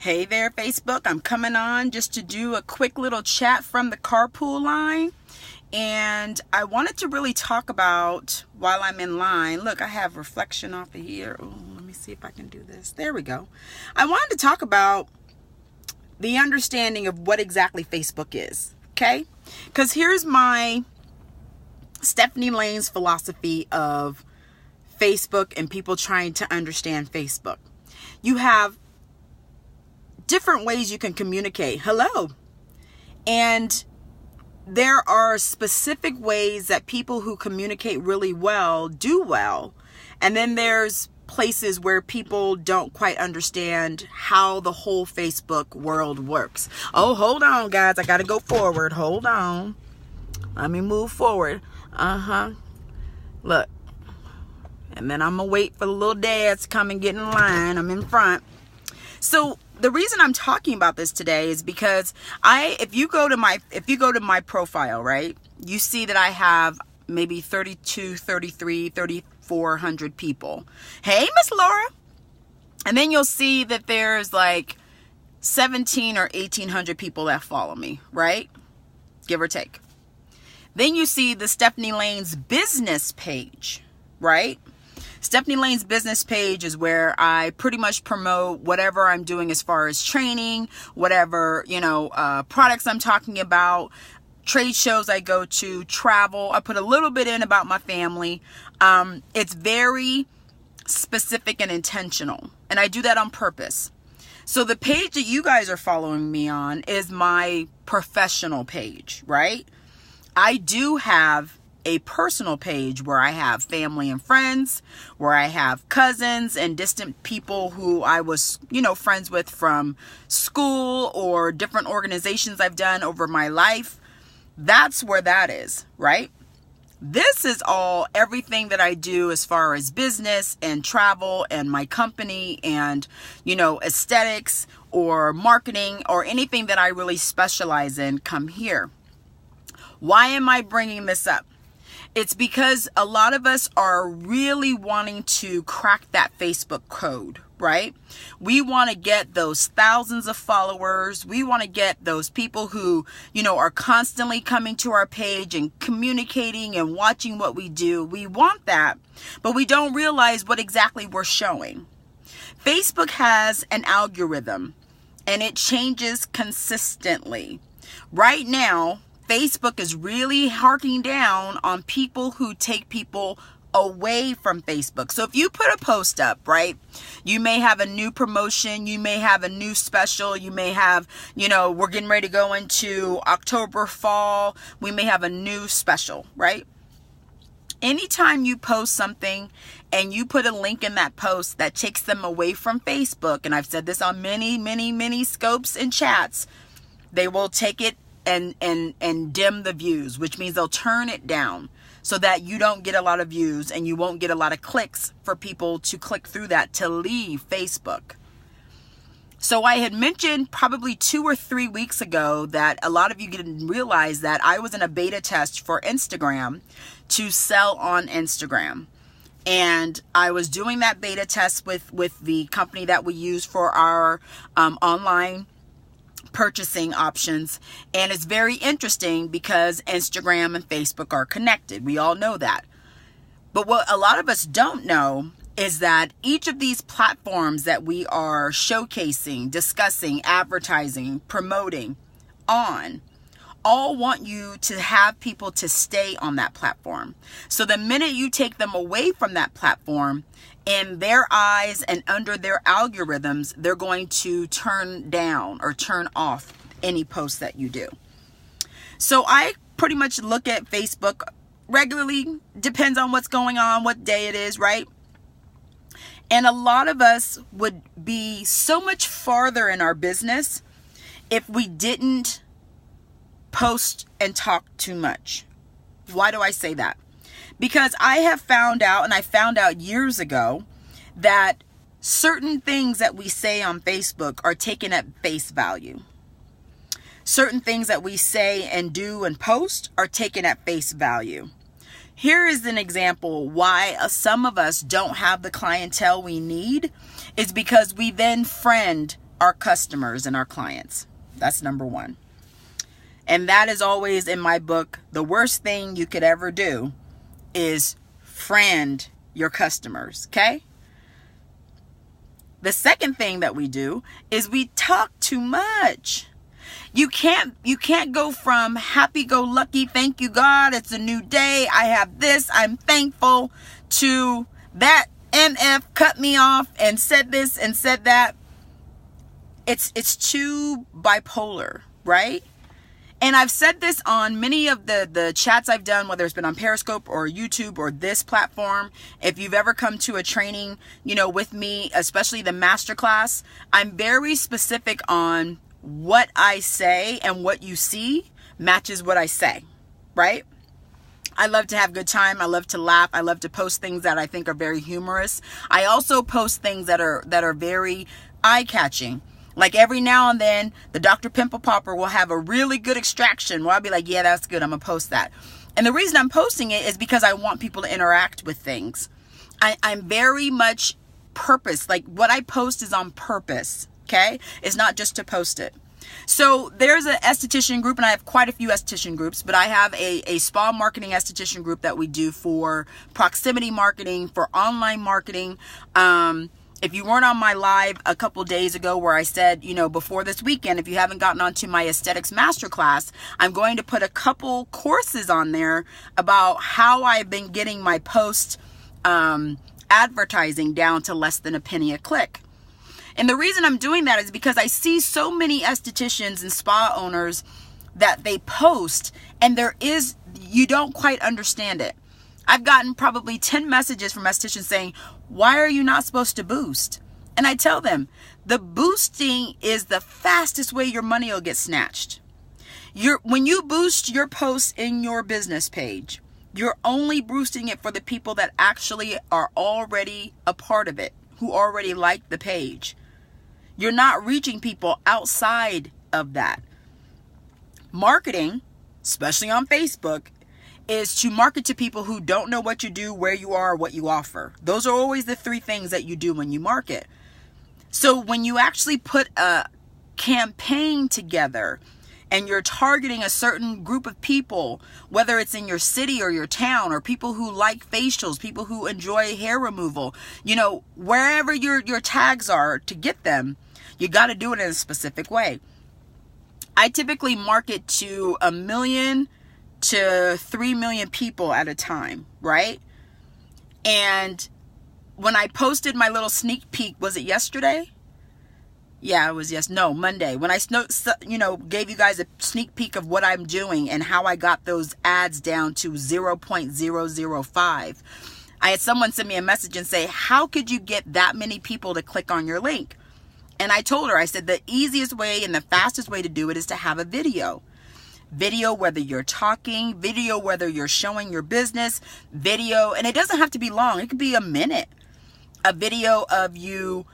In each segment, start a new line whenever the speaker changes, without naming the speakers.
Hey there, Facebook. I'm coming on just to do a quick little chat from the carpool line. And I wanted to really talk about, while I'm in line, look, I have reflection off of here. Oh, let me see if I can do this. There we go. I wanted to talk about the understanding of what exactly Facebook is, okay? Because here's my Stephanie Laynes philosophy of Facebook and people trying to understand Facebook. You have different ways you can communicate. Hello. And there are specific ways that people who communicate really well do well. And then there's places where people don't quite understand how the whole Facebook world works. Oh, hold on, guys. I got to go forward. Hold on. Let me move forward. Look. And then I'm going to wait for the little dads to come and get in line. I'm in front. So the reason I'm talking about this today is because if you go to my profile, right, you see that I have maybe 32, 33, 3,400 people. Hey, Miss Laura. And then you'll see that there's like 17 or 1,800 people that follow me, right? Give or take. Then you see the Stephanie Laynes business page, right? Stephanie Laynes business page is where I pretty much promote whatever I'm doing as far as training, whatever, products I'm talking about, trade shows I go to, travel. I put a little bit in about my family. It's very specific and intentional, and I do that on purpose. So the page that you guys are following me on is my professional page, right? I do have a personal page where I have family and friends, where I have cousins and distant people who I was, friends with from school or different organizations I've done over my life. That's where that is, right? This is everything that I do as far as business and travel and my company and, aesthetics or marketing or anything that I really specialize in come here. Why am I bringing this up? It's because a lot of us are really wanting to crack that Facebook code, right? We want to get those thousands of followers. We want to get those people who, are constantly coming to our page and communicating and watching what we do. We want that, but we don't realize what exactly we're showing. Facebook has an algorithm and it changes consistently. Right now, Facebook is really harking down on people who take people away from Facebook. So if you put a post up, right, you may have a new promotion, you may have a new special, you may have, we're getting ready to go into October, fall, we may have a new special, right? Anytime you post something and you put a link in that post that takes them away from Facebook, and I've said this on many scopes and chats, they will take it and dim the views, which means they'll turn it down so that you don't get a lot of views and you won't get a lot of clicks for people to click through that to leave Facebook. So I had mentioned probably 2 or 3 weeks ago that a lot of you didn't realize that I was in a beta test for Instagram to sell on Instagram. And I was doing that beta test with the company that we use for our online purchasing options. And it's very interesting because Instagram and Facebook are connected. We all know that. But what a lot of us don't know is that each of these platforms that we are showcasing, discussing, advertising, promoting on, all want you to have people to stay on that platform. So the minute you take them away from that platform, in their eyes and under their algorithms, they're going to turn down or turn off any post that you do. So I pretty much look at Facebook regularly, depends on what's going on, what day it is, right? And a lot of us would be so much farther in our business if we didn't post and talk too much. Why do I say that? Because I have found out, and I found out years ago, that certain things that we say on Facebook are taken at face value. Certain things that we say and do and post are taken at face value. Here is an example why some of us don't have the clientele we need is because we then friend our customers and our clients. That's number one. And that is always in my book, the worst thing you could ever do is friend your customers, okay? The second thing that we do is we talk too much. You can't go from happy-go-lucky, thank you God, it's a new day, I have this, I'm thankful, to that MF cut me off and said this and said that. It's too bipolar, right? And I've said this on many of the chats I've done, whether it's been on Periscope or YouTube or this platform. If you've ever come to a training, with me, especially the Masterclass, I'm very specific on what I say, and what you see matches what I say, right? I love to have a good time. I love to laugh. I love to post things that I think are very humorous. I also post things that are very eye-catching. Like every now and then, the Dr. Pimple Popper will have a really good extraction where I'll be like, yeah, that's good. I'm going to post that. And the reason I'm posting it is because I want people to interact with things. I'm very much purpose. Like what I post is on purpose, okay? It's not just to post it. So there's an esthetician group, and I have quite a few esthetician groups, but I have a spa marketing esthetician group that we do for proximity marketing, for online marketing. If you weren't on my live a couple days ago where I said, before this weekend, if you haven't gotten onto my aesthetics masterclass, I'm going to put a couple courses on there about how I've been getting my post advertising down to less than a penny a click. And the reason I'm doing that is because I see so many estheticians and spa owners that they post, and you don't quite understand it. I've gotten probably 10 messages from estheticians saying, why are you not supposed to boost? And I tell them, the boosting is the fastest way your money will get snatched. When you boost your posts in your business page, you're only boosting it for the people that actually are already a part of it, who already like the page. You're not reaching people outside of that. Marketing, especially on Facebook, is to market to people who don't know what you do, where you are, what you offer. Those are always the three things that you do when you market. So when you actually put a campaign together and you're targeting a certain group of people, whether it's in your city or your town, or people who like facials, people who enjoy hair removal, wherever your tags are to get them, you got to do it in a specific way. I typically market to 1 million to 3 million people at a time, right? And when I posted my little sneak peek, was it yesterday? Yeah, it was Monday. When I gave you guys a sneak peek of what I'm doing and how I got those ads down to 0.005. I had someone send me a message and say, how could you get that many people to click on your link? And I told her, I said, the easiest way and the fastest way to do it is to have a video. Video, whether you're talking, video, whether you're showing your business, video, and it doesn't have to be long. It could be a minute. A video of you,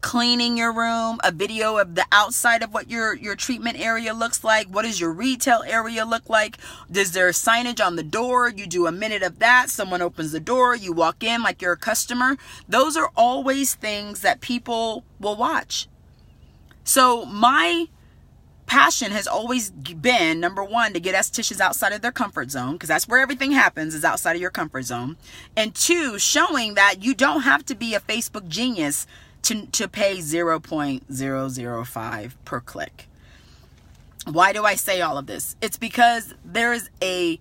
cleaning your room, a video of the outside of what your treatment area looks like. What does your retail area look like? Is there signage on the door? You do a minute of that. Someone opens the door. You walk in like you're a customer. Those are always things that people will watch. So my passion has always been, number one, to get estheticians outside of their comfort zone, because that's where everything happens, is outside of your comfort zone. And two, showing that you don't have to be a Facebook genius to pay 0.005 per click. Why do I say all of this? It's because there is an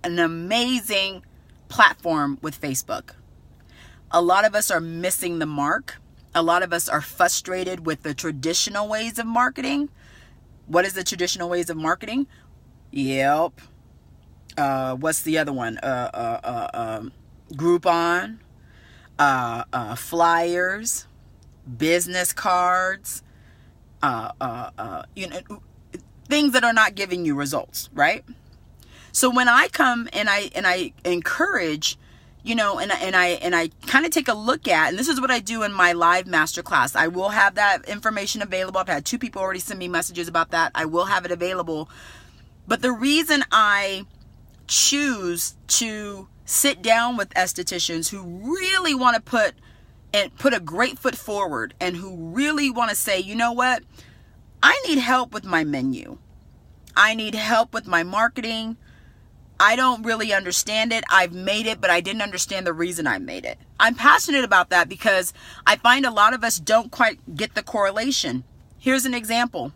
amazing platform with Facebook. A lot of us are missing the mark. A lot of us are frustrated with the traditional ways of marketing. What is the traditional ways of marketing? Yep. What's the other one? Groupon, flyers, business cards, things that are not giving you results, right? So when I come and I encourage, and I kind of take a look at, and this is what I do in my live masterclass. I will have that information available. I've had 2 people already send me messages about that. I will have it available. But the reason I choose to sit down with estheticians who really want to put, and put a great foot forward and who really want to say, you know what? I need help with my menu. I need help with my marketing. I don't really understand it. I've made it, but I didn't understand the reason I made it. I'm passionate about that because I find a lot of us don't quite get the correlation. Here's an example.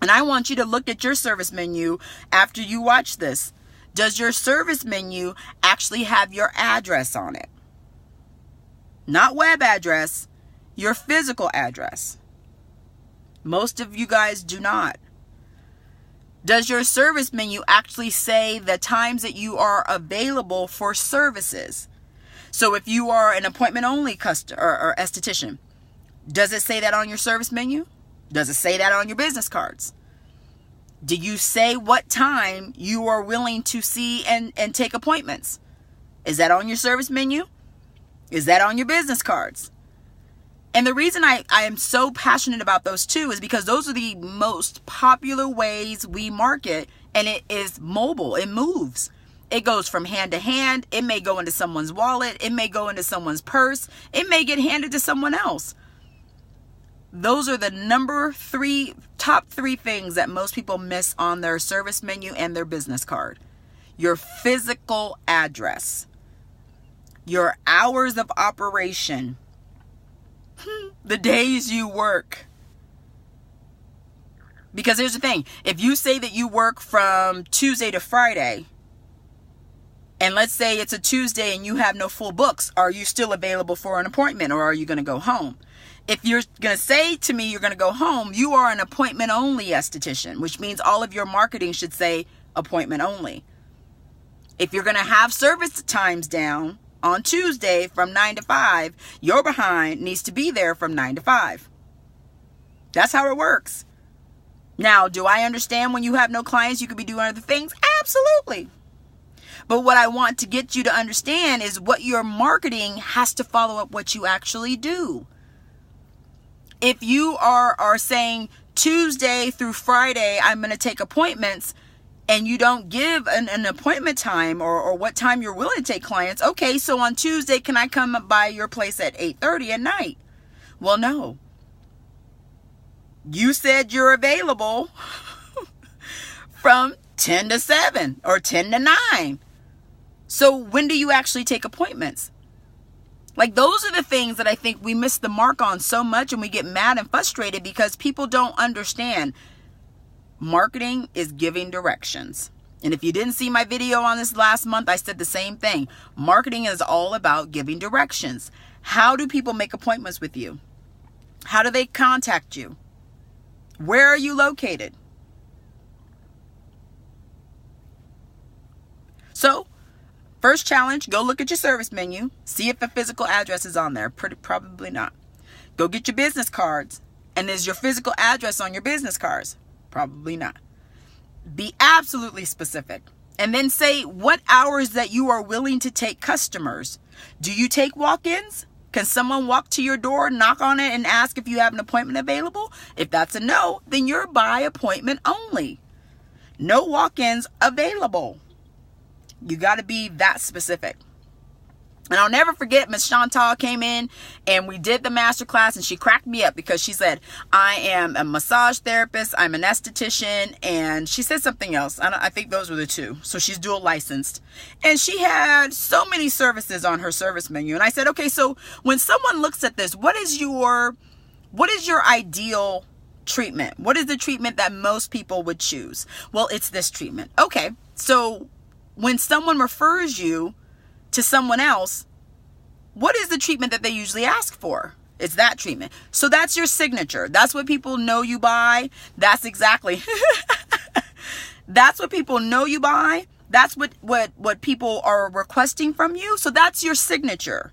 And I want you to look at your service menu after you watch this. Does your service menu actually have your address on it? Not web address, your physical address. Most of you guys do not. Does your service menu actually say the times that you are available for services? So if you are an appointment only customer or esthetician, does it say that on your service menu? Does it say that on your business cards? Do you say what time you are willing to see and take appointments? Is that on your service menu? Is that on your business cards? And the reason I am so passionate about those two is because those are the most popular ways we market, and it is mobile. It moves. It goes from hand to hand. It may go into someone's wallet. It may go into someone's purse. It may get handed to someone else. Those are the top three things that most people miss on their service menu and their business card. Your physical address, your hours of operation, the days you work. Because here's the thing, if you say that you work from Tuesday to Friday, and let's say it's a Tuesday and you have no full books, are you still available for an appointment, or are you going to go home? If you're going to say to me you're going to go home, you are an appointment only esthetician, which means all of your marketing should say appointment only. If you're going to have service times down on Tuesday from 9 to 5, your behind needs to be there from 9 to 5. That's how it works. Now, do I understand when you have no clients, you could be doing other things? Absolutely. But what I want to get you to understand is what your marketing has to follow up what you actually do. If you are saying Tuesday through Friday, I'm going to take appointments, and you don't give an appointment time or what time you're willing to take clients, okay, so on Tuesday, can I come by your place at 8:30 at night? Well, no. You said you're available from 10 to 7 or 10 to 9. So when do you actually take appointments? Like, those are the things that I think we miss the mark on so much, and we get mad and frustrated because people don't understand. Marketing is giving directions. And if you didn't see my video on this last month, I said the same thing. Marketing is all about giving directions. How do people make appointments with you? How do they contact you? Where are you located? So, first challenge, go look at your service menu. See if the physical address is on there. Probably not. Go get your business cards. And is your physical address on your business cards? Probably not. Be absolutely specific. And then say what hours that you are willing to take customers. Do you take walk-ins? Can someone walk to your door, knock on it, and ask if you have an appointment available? If that's a no, then you're by appointment only. No walk-ins available. You got to be that specific. And I'll never forget, Miss Chantal came in and we did the masterclass, and she cracked me up because she said, I am a massage therapist, I'm an esthetician, and she said something else. I think those were the two. So she's dual licensed. And she had so many services on her service menu. And I said, okay, so when someone looks at this, what is your ideal treatment? What is the treatment that most people would choose? Well, it's this treatment. Okay, so when someone refers you to someone else, what is the treatment that they usually ask for? It's that treatment. So that's your signature. That's what people know you by. That's exactly. That's what people know you by. That's what people are requesting from you. So that's your signature.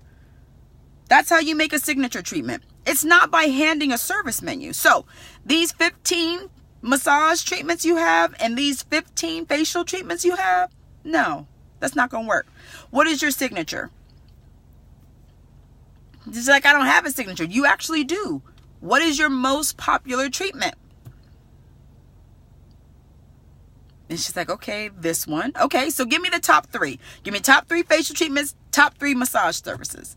That's how you make a signature treatment. It's not by handing a service menu. So these 15 massage treatments you have and these 15 facial treatments you have, no, that's not going to work. What is your signature? It's like, I don't have a signature. You actually do. What is your most popular treatment? And she's like, okay, this one. Okay, so give me the top 3. Give me top 3 facial treatments, top 3 massage services.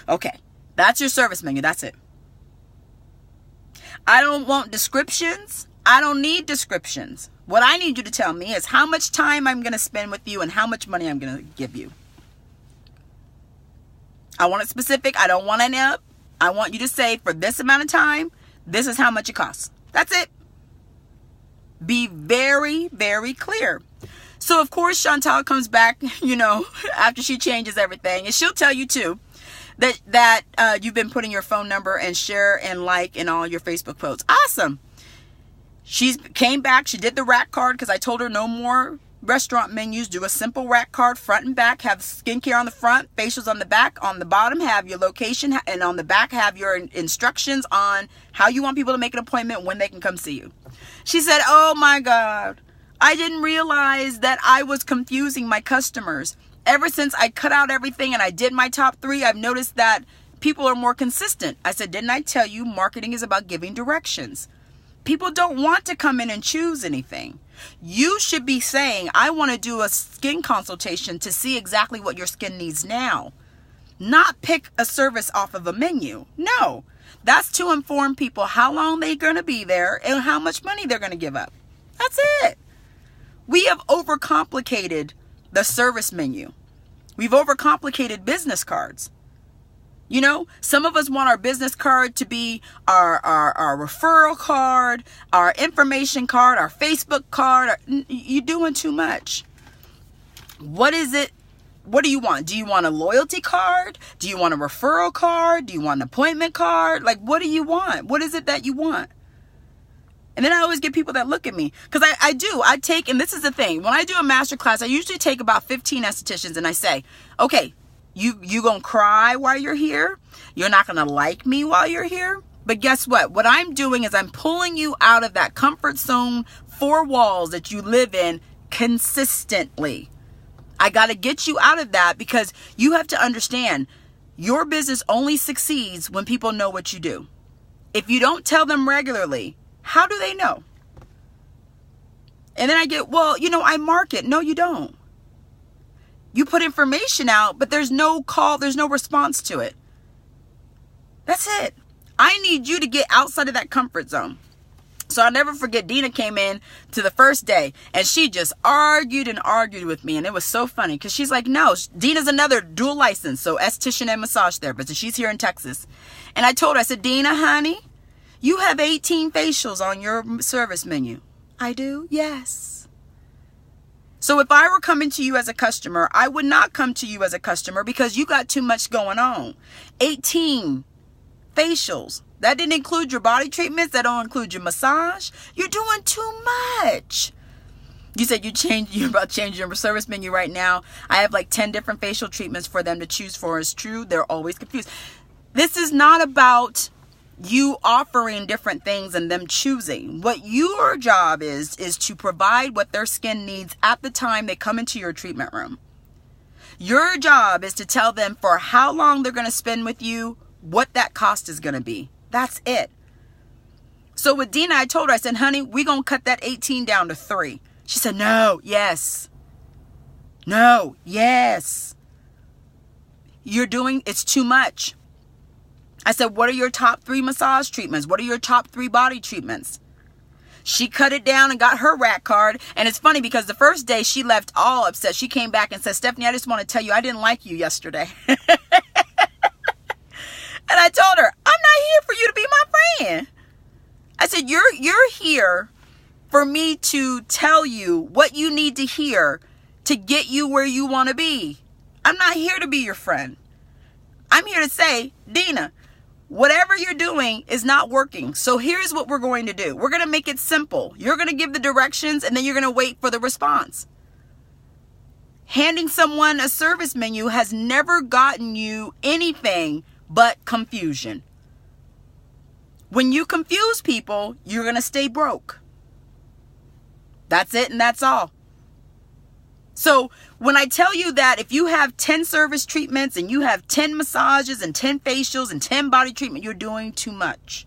Okay, That's your service menu. That's it. I don't want descriptions. I don't need descriptions. What I need you to tell me is how much time I'm going to spend with you and how much money I'm going to give you. I want it specific. I don't want any up. I want you to say, for this amount of time, this is how much it costs. That's it. Be very, very clear. So, of course, Chantal comes back, after she changes everything. And she'll tell you, too, that you've been putting your phone number and share and like in all your Facebook posts. Awesome. She came back. She did the rack card because I told her no more restaurant menus. Do a simple rack card, front and back. Have skincare on the front, facials on the back. On the bottom, have your location. And on the back, have your instructions on how you want people to make an appointment, when they can come see you. She said, oh, my God. I didn't realize that I was confusing my customers. Ever since I cut out everything and I did my top 3, I've noticed that people are more consistent. I said, didn't I tell you marketing is about giving directions? People don't want to come in and choose anything. You should be saying, I want to do a skin consultation to see exactly what your skin needs now. Not pick a service off of a menu. No, that's to inform people how long they're going to be there and how much money they're going to give up. That's it. We have overcomplicated the service menu. We've overcomplicated business cards. Some of us want our business card to be our referral card, our information card, our Facebook card. You're doing too much. What is it? What do you want? Do you want a loyalty card? Do you want a referral card? Do you want an appointment card? Like, what do you want? What is it that you want? And then I always get people that look at me, because I take, and this is the thing, when I do a masterclass, I usually take about 15 estheticians and I say, okay, you gonna cry while you're here. You're not gonna like me while you're here. But guess what? What I'm doing is I'm pulling you out of that comfort zone, 4 walls that you live in consistently. I got to get you out of that, because you have to understand your business only succeeds when people know what you do. If you don't tell them regularly, how do they know? And then I get, well, I market. No, you don't. You put information out, but there's no call, there's no response to it. That's it. I need you to get outside of that comfort zone. So I'll never forget, Dina came in to the first day and she just argued with me. And it was so funny because she's like, no, Dina's another dual license. So esthetician and massage therapist. And she's here in Texas. And I told her, I said, Dina, honey, you have 18 facials on your service menu. I do? Yes. So if I were coming to you as a customer, I would not come to you as a customer because you got too much going on. 18 facials. That didn't include your body treatments. That don't include your massage. You're doing too much. You said you're about changing your service menu right now. I have like 10 different facial treatments for them to choose for. It's true. They're always confused. This is not about you offering different things and them choosing. What your job is to provide what their skin needs at the time they come into your treatment room. Your job is to tell them for how long they're going to spend with you, what that cost is going to be. That's it. So with Dina, I told her, I said, honey, we're going to cut that 18 down to 3. She said, no, yes. No, yes. It's too much. I said, what are your top 3 massage treatments? What are your top 3 body treatments? She cut it down and got her rack card. And it's funny because the first day she left all upset. She came back and said, Stephanie, I just want to tell you, I didn't like you yesterday. And I told her, I'm not here for you to be my friend. I said, you're here for me to tell you what you need to hear to get you where you want to be. I'm not here to be your friend. I'm here to say, Dina, whatever you're doing is not working. So here's what we're going to do. We're going to make it simple. You're going to give the directions and then you're going to wait for the response. Handing someone a service menu has never gotten you anything but confusion. When you confuse people, you're going to stay broke. That's it and that's all. So when I tell you that if you have 10 service treatments and you have 10 massages and 10 facials and 10 body treatment, you're doing too much.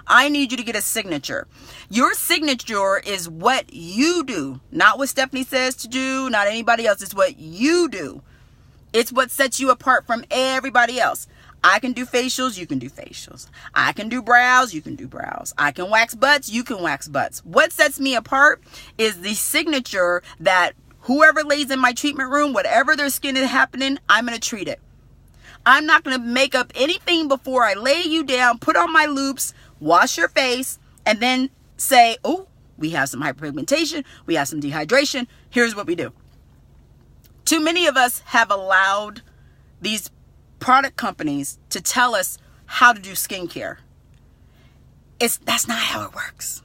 I need you to get a signature. Your signature is what you do, not what Stephanie says to do, not anybody else. It's what you do. It's what sets you apart from everybody else. I can do facials, you can do facials. I can do brows, you can do brows. I can wax butts, you can wax butts. What sets me apart is the signature that whoever lays in my treatment room, whatever their skin is happening, I'm going to treat it. I'm not going to make up anything before I lay you down, put on my loupes, wash your face, and then say, oh, we have some hyperpigmentation, we have some dehydration. Here's what we do. Too many of us have allowed these product companies to tell us how to do skincare. That's not how it works.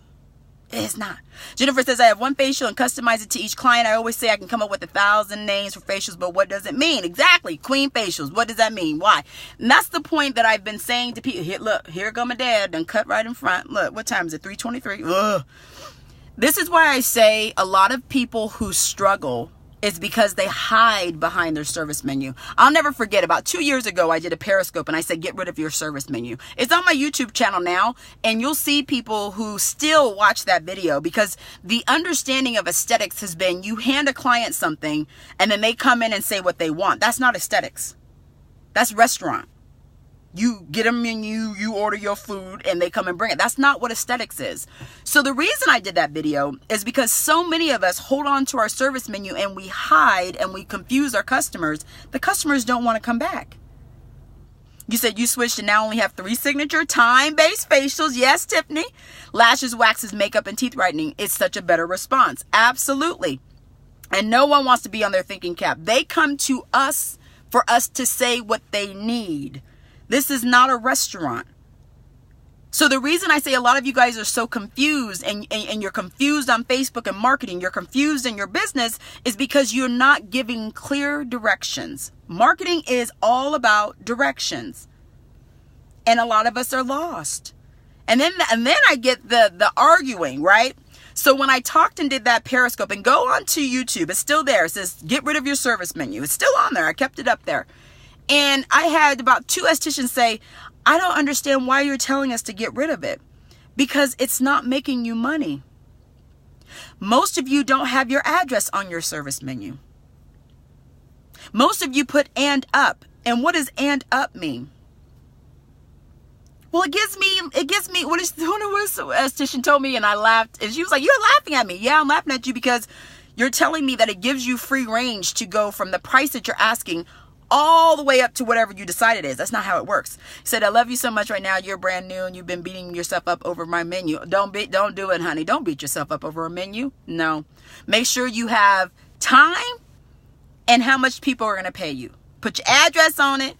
It is not. Jennifer says, I have one facial and customize it to each client. I always say I can come up with 1,000 names for facials, but what does it mean? Exactly. Queen facials. What does that mean? Why? And that's the point that I've been saying to people. Look, here go my dad, done cut right in front. Look, what time is it? 3:23. Ugh. This is why I say a lot of people who struggle is because they hide behind their service menu. I'll never forget, about 2 years ago, I did a Periscope and I said, get rid of your service menu. It's on my YouTube channel now, and you'll see people who still watch that video, because the understanding of aesthetics has been you hand a client something and then they come in and say what they want. That's not aesthetics. That's restaurant. You get a menu, you order your food, and they come and bring it. That's not what aesthetics is. So the reason I did that video is because so many of us hold on to our service menu and we hide and we confuse our customers. The customers don't want to come back. You said you switched and now only have 3 signature time-based facials. Yes, Tiffany. Lashes, waxes, makeup, and teeth whitening. It's such a better response. Absolutely. And no one wants to be on their thinking cap. They come to us for us to say what they need. This is not a restaurant. So the reason I say a lot of you guys are so confused and you're confused on Facebook and marketing, you're confused in your business, is because you're not giving clear directions. Marketing is all about directions. And a lot of us are lost. And then I get the arguing, right? So when I talked and did that Periscope, and go onto YouTube, it's still there. It says, get rid of your service menu. It's still on there. I kept it up there. And I had about 2 estheticians say, I don't understand why you're telling us to get rid of it, because it's not making you money. Most of you don't have your address on your service menu. Most of you put and up. And what does and up mean? Well, it gives me, what is, who was the esthetician told me, and I laughed, and she was like, you're laughing at me. Yeah, I'm laughing at you because you're telling me that it gives you free range to go from the price that you're asking all the way up to whatever you decide it is. That's not how it works. He said, I love you so much right now. You're brand new and you've been beating yourself up over my menu. Don't do it, honey. Don't beat yourself up over a menu. No. Make sure you have time and how much people are going to pay you. Put your address on it.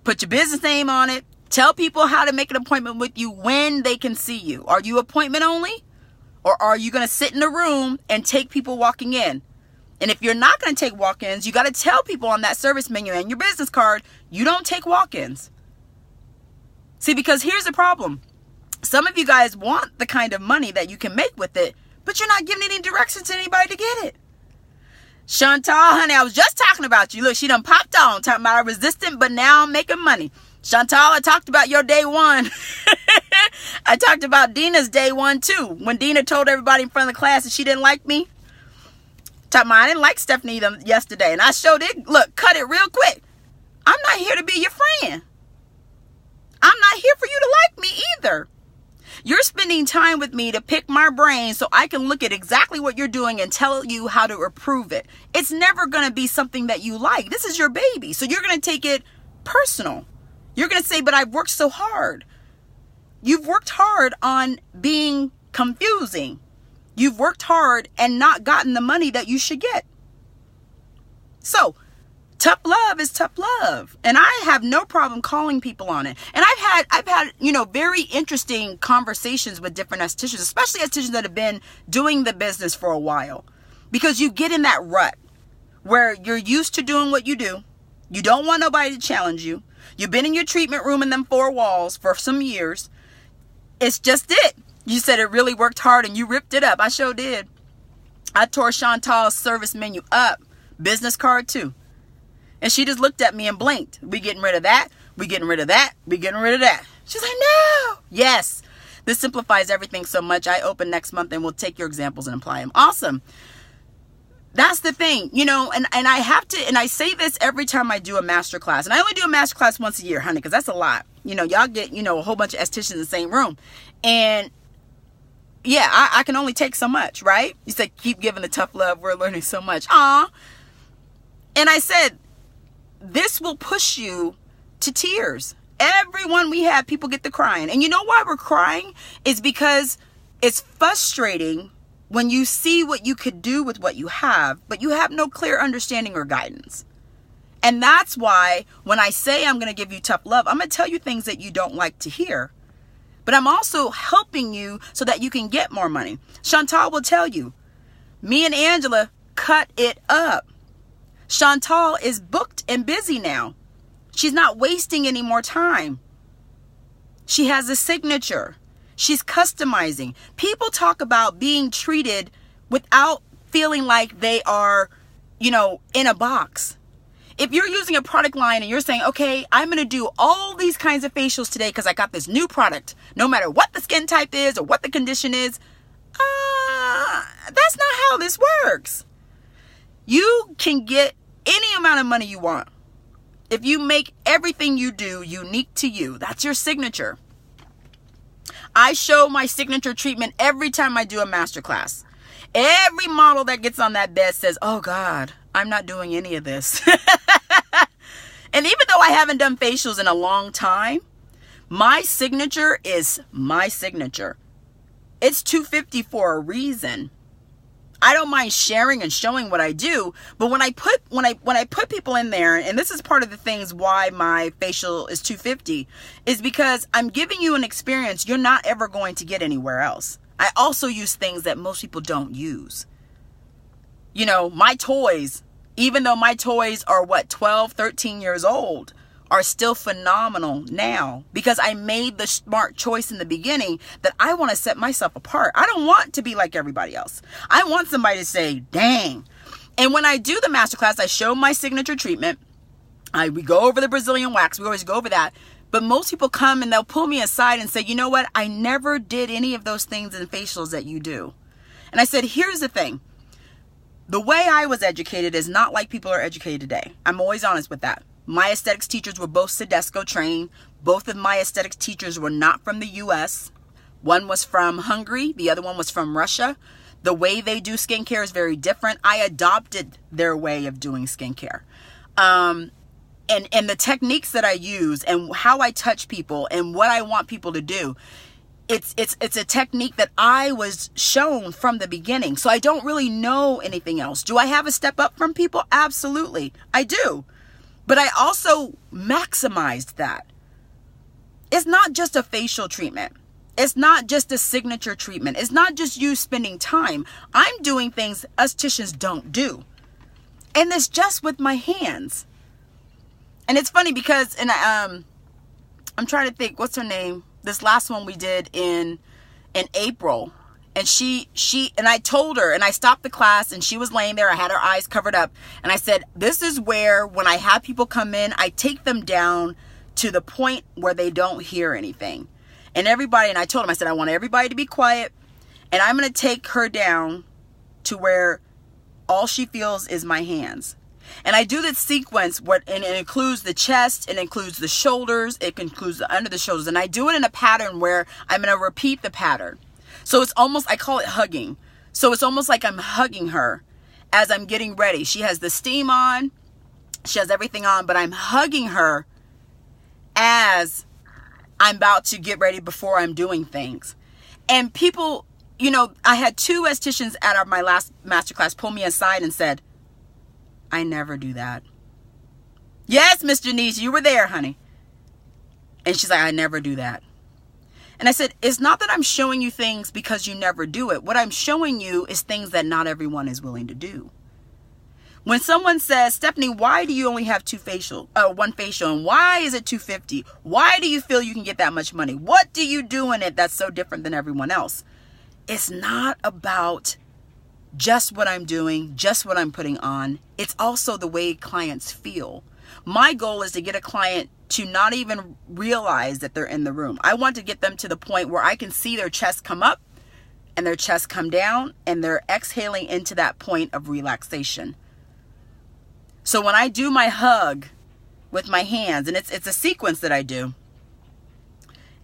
Put your business name on it. Tell people how to make an appointment with you when they can see you. Are you appointment only? Or are you going to sit in a room and take people walking in? And if you're not going to take walk-ins, you got to tell people on that service menu and your business card, you don't take walk-ins. See, because here's the problem. Some of you guys want the kind of money that you can make with it, but you're not giving any directions to anybody to get it. Chantal, honey, I was just talking about you. Look, she done popped on, talking about I'm resistant, but now I'm making money. Chantal, I talked about your day one. I talked about Dina's day one, too. When Dina told everybody in front of the class that she didn't like me. I didn't like Stephanie yesterday, and I showed it. Look, cut it real quick. I'm not here to be your friend. I'm not here for you to like me either. You're spending time with me to pick my brain so I can look at exactly what you're doing and tell you how to improve it. It's never going to be something that you like. This is your baby, so you're going to take it personal. You're going to say, but I've worked so hard. You've worked hard on being confusing. You've worked hard and not gotten the money that you should get. So, tough love is tough love. And I have no problem calling people on it. And I've had, very interesting conversations with different estheticians, especially estheticians that have been doing the business for a while. Because you get in that rut where you're used to doing what you do. You don't want nobody to challenge you. You've been in your treatment room in them 4 walls for some years. It's just it. You said it really worked hard and you ripped it up. I sure did. I tore Chantal's service menu up. Business card too. And she just looked at me and blinked. We getting rid of that. We getting rid of that. We getting rid of that. She's like, no. Yes. This simplifies everything so much. I open next month and we'll take your examples and apply them. Awesome. That's the thing, you know, and I have to, and I say this every time I do a masterclass, and I only do a masterclass once a year, honey, because that's a lot. You know, y'all get, you know, a whole bunch of estheticians in the same room. And yeah, I can only take so much, right? You said, keep giving the tough love. We're learning so much. Aw. And I said, this will push you to tears. Everyone we have, people get to crying. And you know why we're crying? Is because it's frustrating when you see what you could do with what you have, but you have no clear understanding or guidance. And that's why when I say I'm going to give you tough love, I'm going to tell you things that you don't like to hear. But I'm also helping you so that you can get more money. Chantal will tell you, me and Angela cut it up. Chantal is booked and busy now. She's not wasting any more time. She has a signature. She's customizing. People talk about being treated without feeling like they are, you know, in a box. If you're using a product line and you're saying, okay, I'm going to do all these kinds of facials today because I got this new product, no matter what the skin type is or what the condition is, that's not how this works. You can get any amount of money you want if you make everything you do unique to you. That's your signature. I show my signature treatment every time I do a masterclass. Every model that gets on that bed says, oh God, I'm not doing any of this. And even though I haven't done facials in a long time, my signature is my signature. It's $250 for a reason. I don't mind sharing and showing what I do, but when I put people in there, and this is part of the things why my facial is $250, is because I'm giving you an experience you're not ever going to get anywhere else. I also use things that most people don't use. You know, my toys, even though my toys are 12, 13 years old, are still phenomenal now because I made the smart choice in the beginning that I want to set myself apart. I don't want to be like everybody else. I want somebody to say, dang. And when I do the masterclass, I show my signature treatment. We go over the Brazilian wax. We always go over that. But most people come and they'll pull me aside and say, you know what? I never did any of those things in facials that you do. And I said, here's the thing. The way I was educated is not like people are educated today. I'm always honest with that. My aesthetics teachers were both Sedesco trained. Both of my aesthetics teachers were not from the U.S. One was from Hungary. The other one was from Russia. The way they do skincare is very different. I adopted their way of doing skincare. And the techniques that I use and how I touch people and what I want people to do, it's a technique that I was shown from the beginning. So I don't really know anything else. Do I have a step up from people? Absolutely. I do. But I also maximized that. It's not just a facial treatment. It's not just a signature treatment. It's not just you spending time. I'm doing things estheticians don't do. And it's just with my hands. And it's funny because, and I'm trying to think, what's her name? This last one we did in April. And and I told her, and I stopped the class and she was laying there. I had her eyes covered up. And I said, this is where when I have people come in, I take them down to the point where they don't hear anything. And I told them, I said, I want everybody to be quiet. And I'm going to take her down to where all she feels is my hands. And I do this sequence and it includes the chest, it includes the shoulders, it includes the under the shoulders. And I do it in a pattern where I'm going to repeat the pattern. So it's almost, I call it hugging. So it's almost like I'm hugging her as I'm getting ready. She has the steam on, she has everything on, but I'm hugging her as I'm about to get ready before I'm doing things. And people, you know, I had 2 estheticians at my last masterclass pull me aside and said, I never do that. Yes, Miss Janice, you were there, honey. And she's like, I never do that. And I said, it's not that I'm showing you things because you never do it. What I'm showing you is things that not everyone is willing to do. When someone says, Stephanie, why do you only have one facial? And why is it $250? Why do you feel you can get that much money? What do you do in it that's so different than everyone else? It's not about just what I'm doing, just what I'm putting on. It's also the way clients feel. My goal is to get a client to not even realize that they're in the room. I want to get them to the point where I can see their chest come up and their chest come down, and they're exhaling into that point of relaxation. So when I do my hug with my hands, and it's a sequence that I do,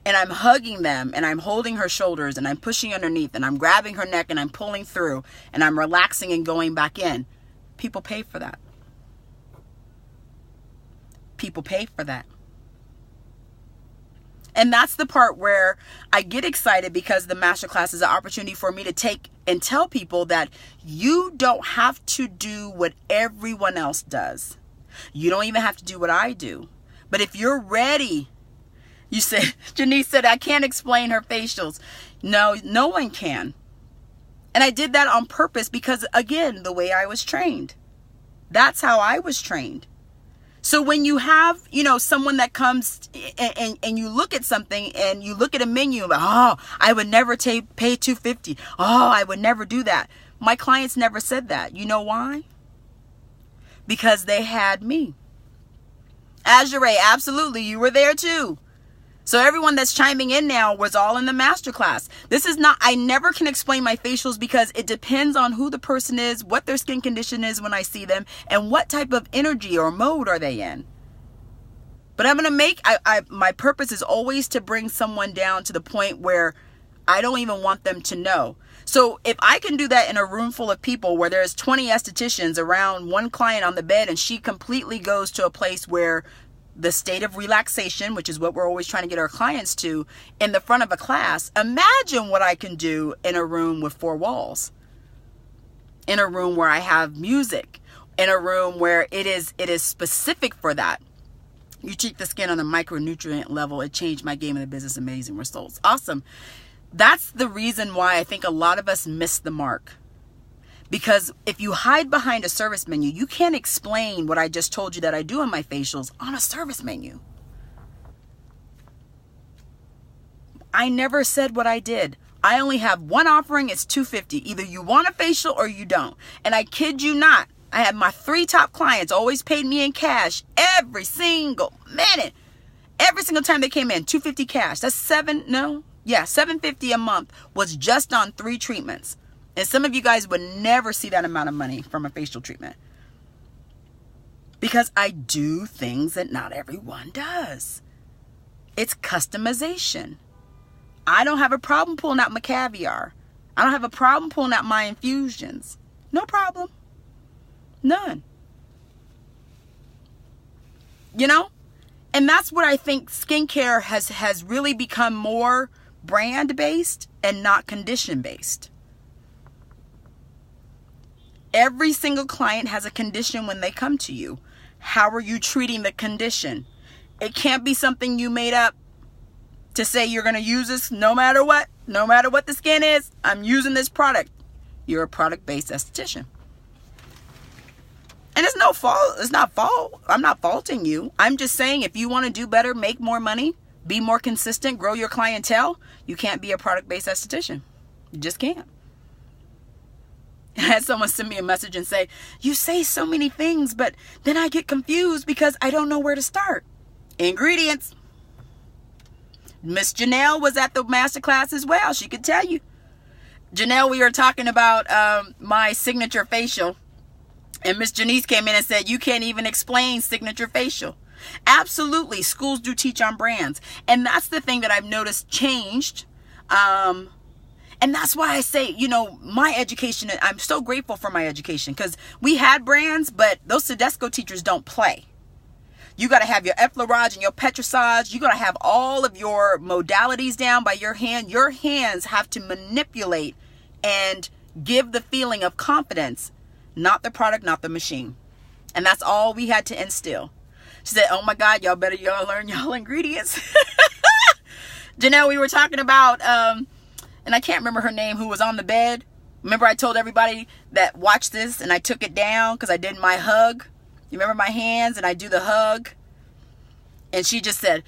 and I'm hugging them, and I'm holding her shoulders, and I'm pushing underneath, and I'm grabbing her neck, and I'm pulling through, and I'm relaxing and going back in. People pay for that. People pay for that. And that's the part where I get excited, because the masterclass is an opportunity for me to take and tell people that you don't have to do what everyone else does. You don't even have to do what I do. But if you're ready, you said, Janice said, I can't explain her facials. No, no one can. And I did that on purpose because, again, the way I was trained. That's how I was trained. So when you have, someone that comes and you look at something and you look at a menu, and, oh, I would never pay $250. Oh, I would never do that. My clients never said that. You know why? Because they had me. Azure, absolutely. You were there too. So everyone that's chiming in now was all in the masterclass. This is not, I never can explain my facials because it depends on who the person is, what their skin condition is when I see them, and what type of energy or mode are they in. But I'm going to make, my purpose is always to bring someone down to the point where I don't even want them to know. So if I can do that in a room full of people where there's 20 estheticians around one client on the bed, and she completely goes to a place where the state of relaxation, which is what we're always trying to get our clients to, in the front of a class, imagine what I can do in a room with 4 walls, in a room where I have music, in a room where it is specific for that. You treat the skin on a micronutrient level. It changed my game in the business. Amazing results. Awesome. That's the reason why I think a lot of us miss the mark. Because if you hide behind a service menu, you can't explain what I just told you that I do in my facials on a service menu. I never said what I did. I only have one offering. It's $250. Either you want a facial or you don't. And I kid you not, I have my 3 top clients always paid me in cash every single minute. Every single time they came in, $250 cash. That's $750 a month was just on 3 treatments. And some of you guys would never see that amount of money from a facial treatment. Because I do things that not everyone does. It's customization. I don't have a problem pulling out my caviar. I don't have a problem pulling out my infusions. No problem. None. And that's what I think skincare has really become more brand-based and not condition-based. Every single client has a condition when they come to you. How are you treating the condition? It can't be something you made up to say you're going to use this no matter what the skin is. I'm using this product. You're a product-based esthetician. And it's no fault. It's not fault. I'm not faulting you. I'm just saying if you want to do better, make more money, be more consistent, grow your clientele, you can't be a product-based esthetician. You just can't. I had someone send me a message and say, you say so many things, but then I get confused because I don't know where to start. Ingredients. Miss Janelle was at the masterclass as well. She could tell you. Janelle, we were talking about my signature facial. And Miss Janice came in and said, you can't even explain signature facial. Absolutely. Schools do teach on brands. And that's the thing that I've noticed changed. And that's why I say, my education, I'm so grateful for my education because we had brands, but those Tedesco teachers don't play. You got to have your effleurage and your petrissage. You got to have all of your modalities down by your hand. Your hands have to manipulate and give the feeling of confidence, not the product, not the machine. And that's all we had to instill. She said, oh my God, y'all better learn y'all ingredients. Janelle, we were talking about, and I can't remember her name, who was on the bed. Remember I told everybody that watch this and I took it down because I did my hug. You remember my hands and I do the hug? And she just said,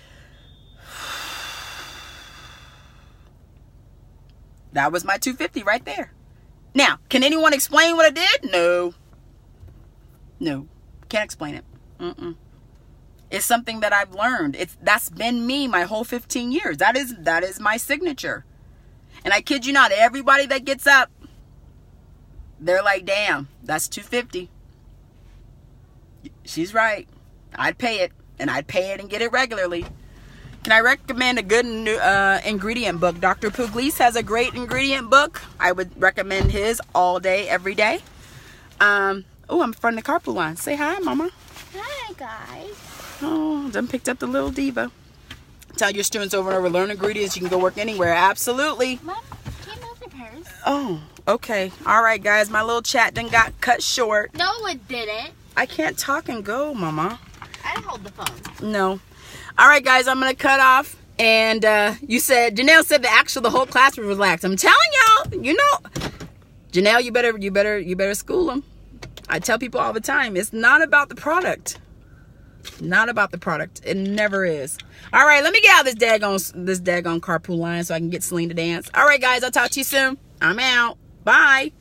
that was my $250 right there. Now, can anyone explain what I did? No. Can't explain it. It's something that I've learned. That's been me my whole 15 years. That is my signature. And I kid you not, everybody that gets up, they're like, damn, that's $250. She's right. I'd pay it, and I'd pay it and get it regularly. Can I recommend a good ingredient book? Dr. Pugliese has a great ingredient book. I would recommend his all day, every day. Oh, I'm in front of the carpool line. Say hi, Mama.
Hi, guys.
Oh, done picked up the little diva. Tell your students over and over, learn ingredients. You can go work anywhere. Absolutely.
Mom, can you move your purse?
Oh, okay. All right, guys. My little chat done got cut short.
No, it didn't.
I can't talk and go, Mama.
I hold the phone.
No. All right, guys. I'm going to cut off. And Janelle said the whole class was relaxed. I'm telling y'all, you know, Janelle, you better school them. I tell people all the time, it's not about the product. Not about the product. It never is. All right, let me get out of this daggone carpool line so I can get Celine to dance. All right, guys, I'll talk to you soon. I'm out. Bye.